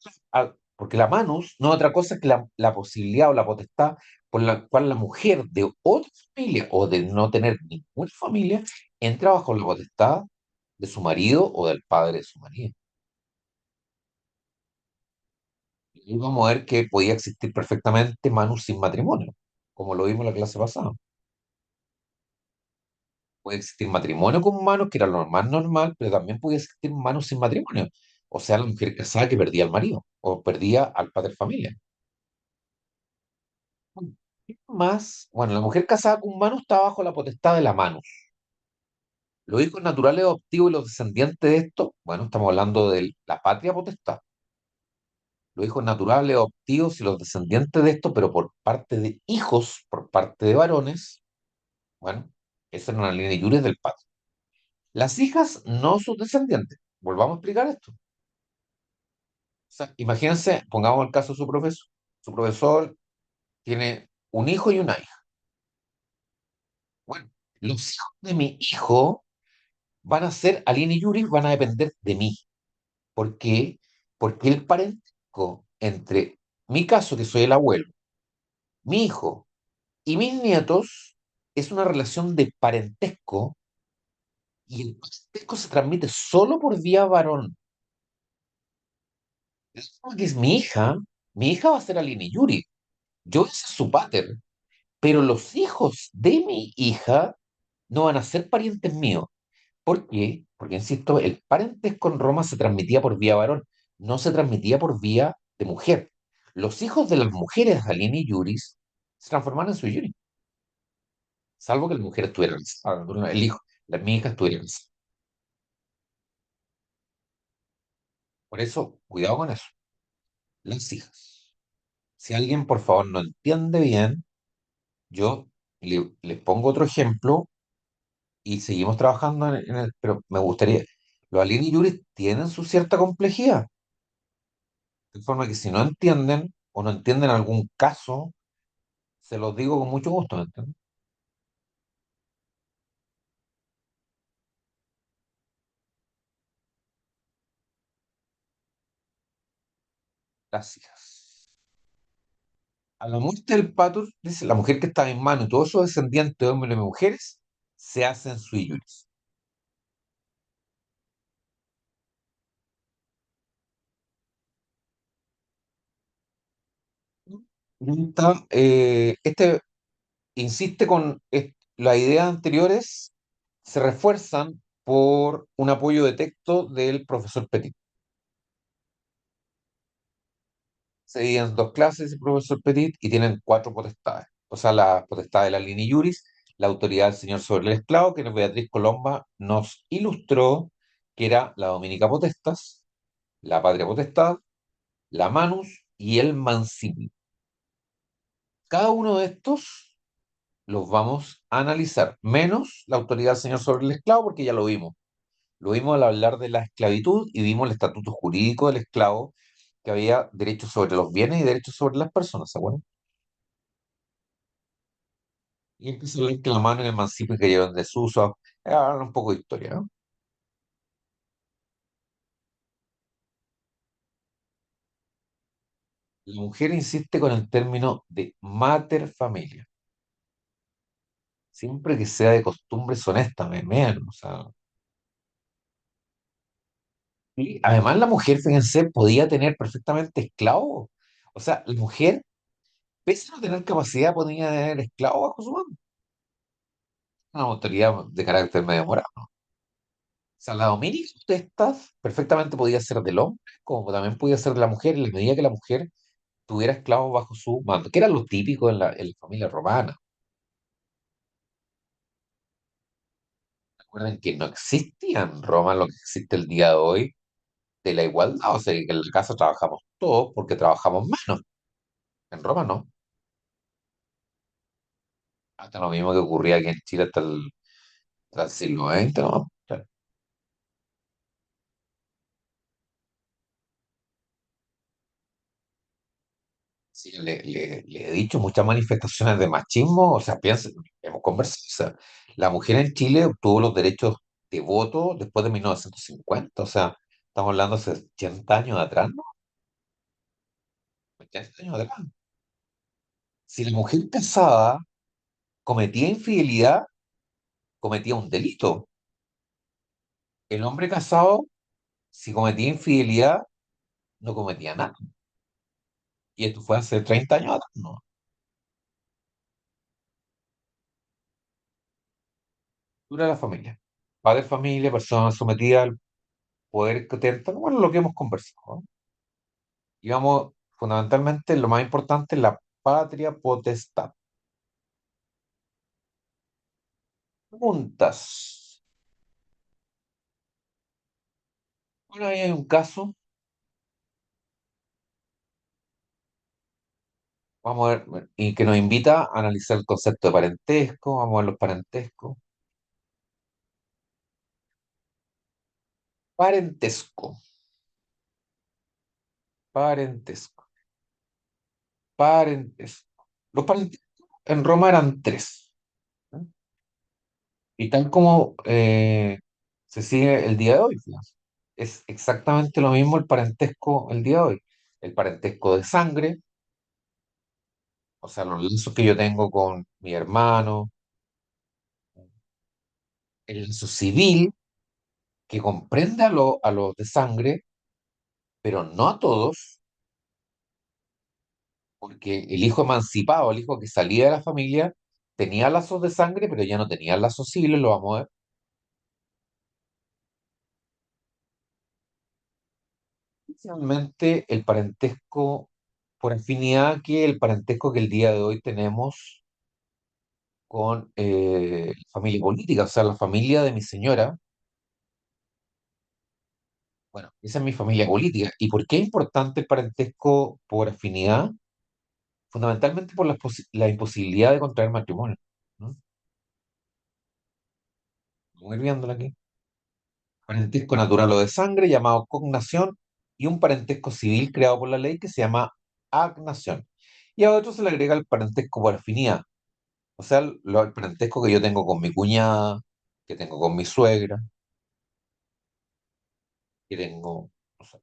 porque la manus no es otra cosa que la posibilidad o la potestad por la cual la mujer de otra familia o de no tener ninguna familia entra bajo la potestad de su marido o del padre de su marido. Y vamos a ver que podía existir perfectamente manus sin matrimonio, como lo vimos en la clase pasada. Puede existir matrimonio con manus, que era lo más normal, pero también puede existir manus sin matrimonio. O sea, la mujer casada que perdía al marido o perdía al padre de familia. Más, bueno, la mujer casada con Manus está bajo la potestad de la Manus. Los hijos naturales adoptivos y los descendientes de esto, bueno, estamos hablando de la patria potestad. Los hijos naturales adoptivos y los descendientes de esto, pero por parte de hijos, por parte de varones, bueno, esa era una línea iuris del padre. Las hijas no sus descendientes. Volvamos a explicar esto. O sea, imagínense, pongamos el caso de su profesor. Su profesor tiene un hijo y una hija. Bueno, los hijos de mi hijo van a ser Aline y Yuri, van a depender de mí. ¿Por qué? Porque el parentesco entre mi caso, que soy el abuelo, mi hijo y mis nietos es una relación de parentesco y el parentesco se transmite solo por vía varón. Que es mi hija va a ser Aline y Yuri. Yo voy a ser su pater, pero los hijos de mi hija no van a ser parientes míos. ¿Por qué? Porque, insisto, el parentesco en Roma se transmitía por vía varón, no se transmitía por vía de mujer. Los hijos de las mujeres, Alini y Yuris, se transformaron en su Yuri, salvo que la mujer estuviera casada, el hijo, mi hija estuviera casada. Por eso, cuidado con eso. Las hijas. Si alguien, por favor, no entiende bien, yo les pongo otro ejemplo y seguimos trabajando pero me gustaría, los Alini y Yuris tienen su cierta complejidad. De forma que si no entienden o no entienden algún caso, se los digo con mucho gusto, ¿me entienden? Gracias. A la muerte del Patur, dice, la mujer que estaba en mano y todos sus descendientes, hombres y mujeres, se hacen sui juris. Este insiste con las ideas anteriores, se refuerzan por un apoyo de texto del profesor Petit. Se dividen en dos clases el profesor Petit y tienen cuatro potestades. O sea, la potestad de la Lini Juris, la autoridad del señor sobre el esclavo, que Beatriz Colomba nos ilustró, que era la Dominica Potestas, la Patria Potestad, la Manus y el Mancipio. Cada uno de estos los vamos a analizar, menos la autoridad del señor sobre el esclavo, porque ya lo vimos. Lo vimos al hablar de la esclavitud y vimos el estatuto jurídico del esclavo, que había derechos sobre los bienes y derechos sobre las personas, ¿se acuerdan? Y empieza a leer que la mano y el mancipio que llevan desuso, habla un poco de historia, ¿no? La mujer insiste con el término de mater familia, siempre que sea de costumbres honestas, mean, o sea. Y además la mujer, fíjense, podía tener perfectamente esclavos. O sea, la mujer, pese a no tener capacidad, podía tener esclavos bajo su mano. Una autoridad de carácter medio moral, ¿no? O sea, la dominica potestas perfectamente podía ser del hombre, como también podía ser de la mujer, en la medida que la mujer tuviera esclavos bajo su mando, que era lo típico en la familia romana. Recuerden que no existía en Roma lo que existe el día de hoy de la igualdad, o sea, que en la casa trabajamos todos porque trabajamos menos. En Roma no. Hasta lo mismo que ocurría aquí en Chile hasta el siglo XX, ¿no? Claro. Sí, le he dicho muchas manifestaciones de machismo, o sea, piensen, hemos conversado. O sea, la mujer en Chile obtuvo los derechos de voto después de 1950. O sea, estamos hablando hace 80 años atrás, ¿no? 80 años atrás. Si la mujer casada cometía infidelidad, cometía un delito. El hombre casado, si cometía infidelidad, no cometía nada. Y esto fue hace 30 años atrás, ¿no? Dura la familia. Padre familia, persona sometida al poder que ostenta, bueno, lo que hemos conversado, ¿no? Y vamos, fundamentalmente, lo más importante, la patria potestad. Preguntas. Bueno, ahí hay un caso. Vamos a ver, y que nos invita a analizar el concepto de parentesco. Vamos a ver los parentescos. Parentesco, parentesco, parentesco. Los parentescos en Roma eran tres, ¿no? Y tal como se sigue el día de hoy, fíjense. Es exactamente lo mismo el parentesco el día de hoy. El parentesco de sangre, o sea, los lazos que yo tengo con mi hermano, el lazo civil, que comprende a los de sangre, pero no a todos, porque el hijo emancipado, el hijo que salía de la familia, tenía lazos de sangre, pero ya no tenía lazos civiles, lo vamos a ver. Finalmente, el parentesco por afinidad, que el parentesco que el día de hoy tenemos con familia política, o sea, la familia de mi señora. Bueno, esa es mi familia política. ¿Y por qué es importante el parentesco por afinidad? Fundamentalmente por la imposibilidad de contraer matrimonio, ¿no? Vamos a ir viéndolo aquí. Parentesco natural o de sangre, llamado cognación, y un parentesco civil creado por la ley que se llama agnación. Y a otro se le agrega el parentesco por afinidad, o sea, el parentesco que yo tengo con mi cuñada, que tengo con mi suegra, que tengo, no sé.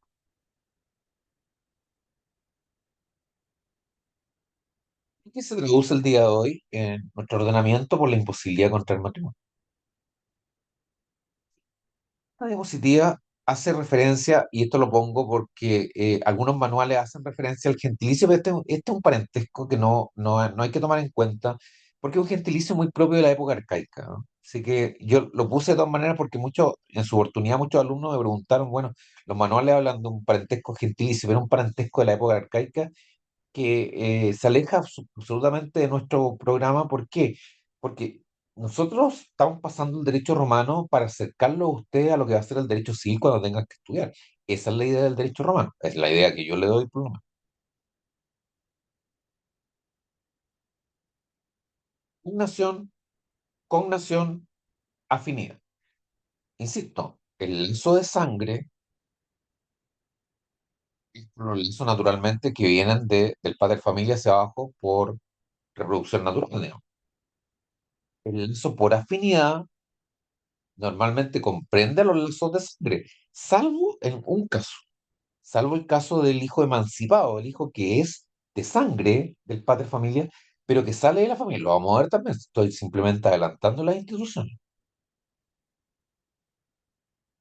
¿Y qué se traduce el día de hoy en nuestro ordenamiento por la imposibilidad de contraer matrimonio? La diapositiva hace referencia, y esto lo pongo porque algunos manuales hacen referencia al gentilicio, pero este es un parentesco que no hay que tomar en cuenta, porque es un gentilicio muy propio de la época arcaica, ¿no? Así que yo lo puse de todas maneras porque en su oportunidad muchos alumnos me preguntaron, bueno, los manuales hablan de un parentesco gentilicio, pero un parentesco de la época arcaica que se aleja absolutamente de nuestro programa. ¿Por qué? Porque nosotros estamos pasando el derecho romano para acercarlo a usted a lo que va a ser el derecho civil cuando tenga que estudiar. Esa es la idea del derecho romano, es la idea que yo le doy por lo menos. Cognación, cognación, afinidad. Insisto, el lazo de sangre es un lazo naturalmente que vienen del padre familia hacia abajo por reproducción natural, digamos. El lazo por afinidad normalmente comprende los lazos de sangre, salvo en un caso, salvo el caso del hijo emancipado, el hijo que es de sangre del padre familia, pero que sale de la familia. Lo vamos a ver también, estoy simplemente adelantando las instituciones.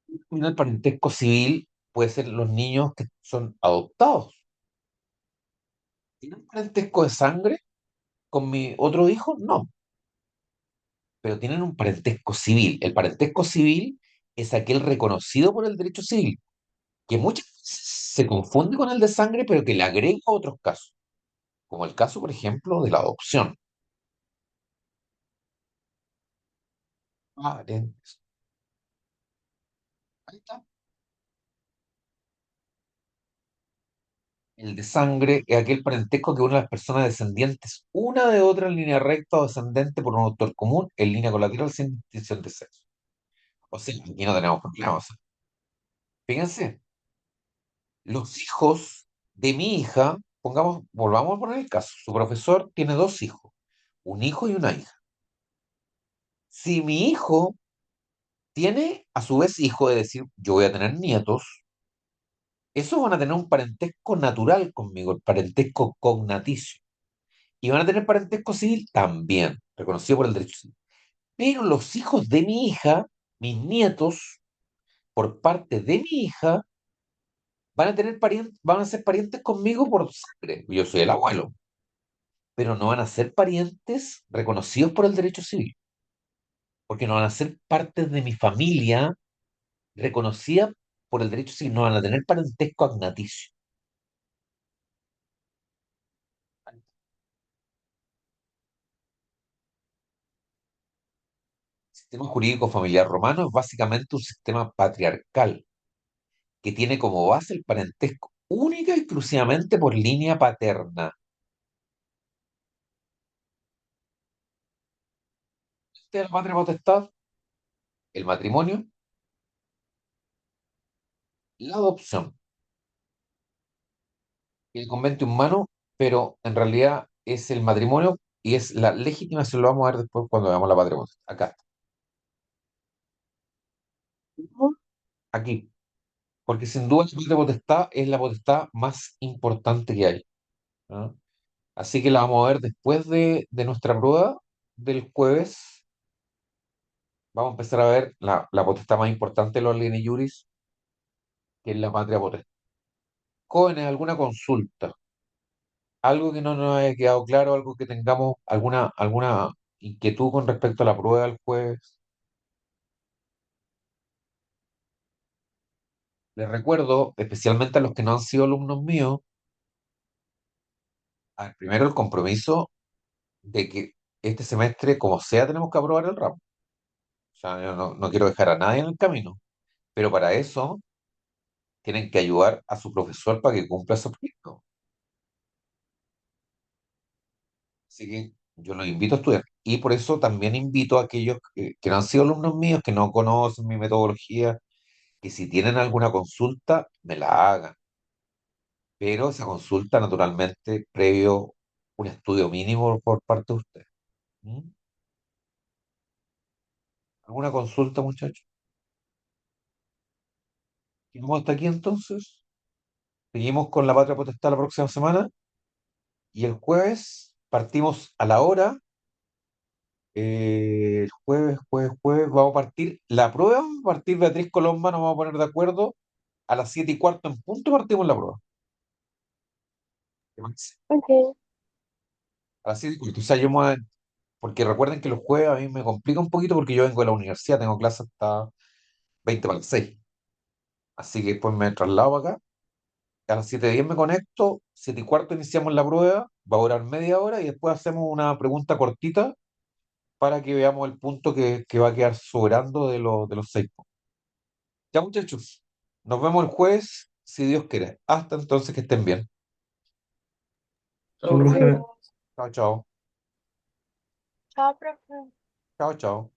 Y el parentesco civil puede ser los niños que son adoptados. ¿Tienen un parentesco de sangre con mi otro hijo? No, pero tienen un parentesco civil. El parentesco civil es aquel reconocido por el derecho civil, que muchas veces se confunde con el de sangre, pero que le agrega otros casos, como el caso, por ejemplo, de la adopción. Parentesco. Ahí está. El de sangre es aquel parentesco que une a las personas descendientes una de otra en línea recta o descendente por un autor común en línea colateral sin distinción de sexo. O sea, aquí no tenemos problemas. Fíjense, los hijos de mi hija, pongamos, volvamos a poner el caso. Su profesor tiene dos hijos, un hijo y una hija. Si mi hijo tiene a su vez hijo, de decir, yo voy a tener nietos, esos van a tener un parentesco natural conmigo, el parentesco cognaticio. Y van a tener parentesco civil también, reconocido por el derecho civil. Pero los hijos de mi hija, mis nietos, por parte de mi hija, van a ser parientes conmigo por sangre. Yo soy el abuelo, pero no van a ser parientes reconocidos por el derecho civil, porque no van a ser parte de mi familia reconocida por el derecho civil, no van a tener parentesco agnaticio. El sistema jurídico familiar romano es básicamente un sistema patriarcal que tiene como base el parentesco única y exclusivamente por línea paterna. Este es la patria potestad, el matrimonio, la adopción y el convento humano, pero en realidad es el matrimonio y es la legitimación, lo vamos a ver después cuando veamos la patria potestad. Acá está. Aquí. Porque sin duda la patria potestad es la potestad más importante que hay. ¿No? Así que la vamos a ver después de nuestra prueba del jueves. Vamos a empezar a ver la potestad más importante de los Alieni Juris, que es la patria potestad. Jóvenes, ¿alguna consulta? Algo que no nos haya quedado claro, algo que tengamos, alguna inquietud con respecto a la prueba del jueves. Les recuerdo, especialmente a los que no han sido alumnos míos, primero el compromiso de que este semestre, como sea, tenemos que aprobar el ramo. O sea, yo no quiero dejar a nadie en el camino, pero para eso tienen que ayudar a su profesor para que cumpla ese proyecto. Así que yo los invito a estudiar. Y por eso también invito a aquellos que no han sido alumnos míos, que no conocen mi metodología, que si tienen alguna consulta, me la hagan. Pero esa consulta, naturalmente, previo un estudio mínimo por parte de usted. ¿Mm? ¿Alguna consulta, muchachos? ¿Y vamos hasta aquí entonces? Seguimos con la patria potestad la próxima semana. Y el jueves partimos a la hora. El jueves, vamos a partir la prueba. A partir Beatriz Colomba, nos vamos a poner de acuerdo. A las 7:15 en punto partimos la prueba. ¿Te parece? Ok. A las 7:15. O sea, porque recuerden que los jueves a mí me complica un poquito porque yo vengo de la universidad, tengo clase hasta 20 para las 6. Así que después me traslado para acá. A las 7:10 me conecto, 7:15 iniciamos la prueba, va a durar media hora y después hacemos una pregunta cortita para que veamos el punto que va a quedar sobrando de los 6 puntos. Ya, muchachos, nos vemos el jueves, si Dios quiere. Hasta entonces, que estén bien. Chao, profe. Chao, chao. Chao, profe. Chao, chao.